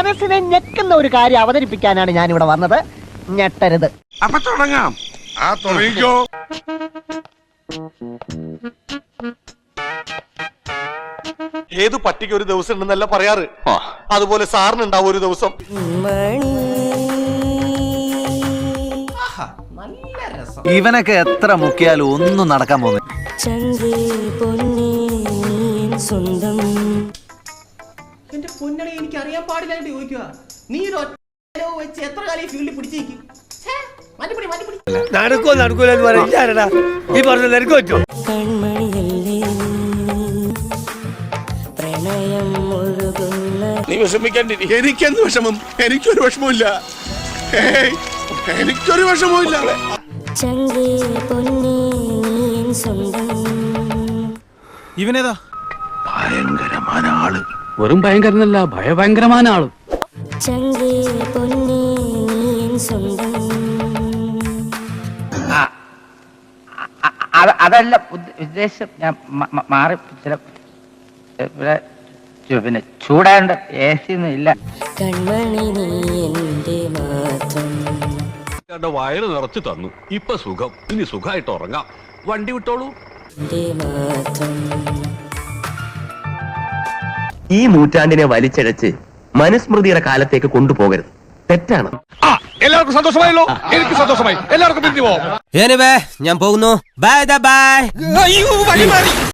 മനസ്സിനെ ഞെക്കുന്ന ഒരു കാര്യം അവതരിപ്പിക്കാനാണ് ഞാൻ ഇവിടെ വന്നത്. ഞെട്ടരുത്. അപ്പൊ തുടങ്ങാം. തുടങ്ങിക്കോ. ഏത് പട്ടിക്ക് ഒരു ദിവസം ഉണ്ടെന്നല്ല പറയാറ്, അതുപോലെ സാറിനുണ്ടാവും ഒരു ദിവസം. ഇവനൊക്കെ എത്ര മുക്കിയാലും ഒന്നും നടക്കാൻ പോകുന്നു. എന്റെ പൊന്നണി, എനിക്ക് അറിയാൻ പാടില്ലായിട്ട് ചോദിക്കുക. നീ വെച്ച് എത്ര കാലം ഫീൽഡിൽ പിടിച്ചേക്കും? നടക്കൂലെന്ന് പറയാ. ഈ പറഞ്ഞ നിനക്ക് പറ്റുമോ? നീ വിഷമിക്കാണ്ടിരി. എനിക്കെന്ത് വിഷമം? എനിക്കൊരു വിഷമമില്ല. എനിക്കൊരു വിഷമമില്ല. ഇവനേതാ? ഭയങ്കരമായ ആള്. വെറും ഭയങ്കരനല്ല, ഭയഭയങ്കരമായ ആള്. അതല്ല ഉദ്ദേശം. ഞാൻ മാറി ചില ഇവിടെ പിന്നെ ചൂടാണ്ട് AC ഒന്നും ഇല്ല. വയറ് നിറച്ചു തന്നു. ഇപ്പൊ സുഖം. ഇനി സുഖമായിട്ട് ഉറങ്ങാം. വണ്ടി വിട്ടോളൂ. ഈ നൂറ്റാണ്ടിനെ വലിച്ചഴച്ച് മനുസ്മൃതിയുടെ കാലത്തേക്ക് കൊണ്ടുപോകരുത്. തെറ്റാണ്. എല്ലാവർക്കും സന്തോഷമായല്ലോ. എനിക്ക് സന്തോഷമായി. എല്ലാവർക്കും പിരിഞ്ഞു പോവാം. ഞാൻ പോകുന്നു. Bye bye.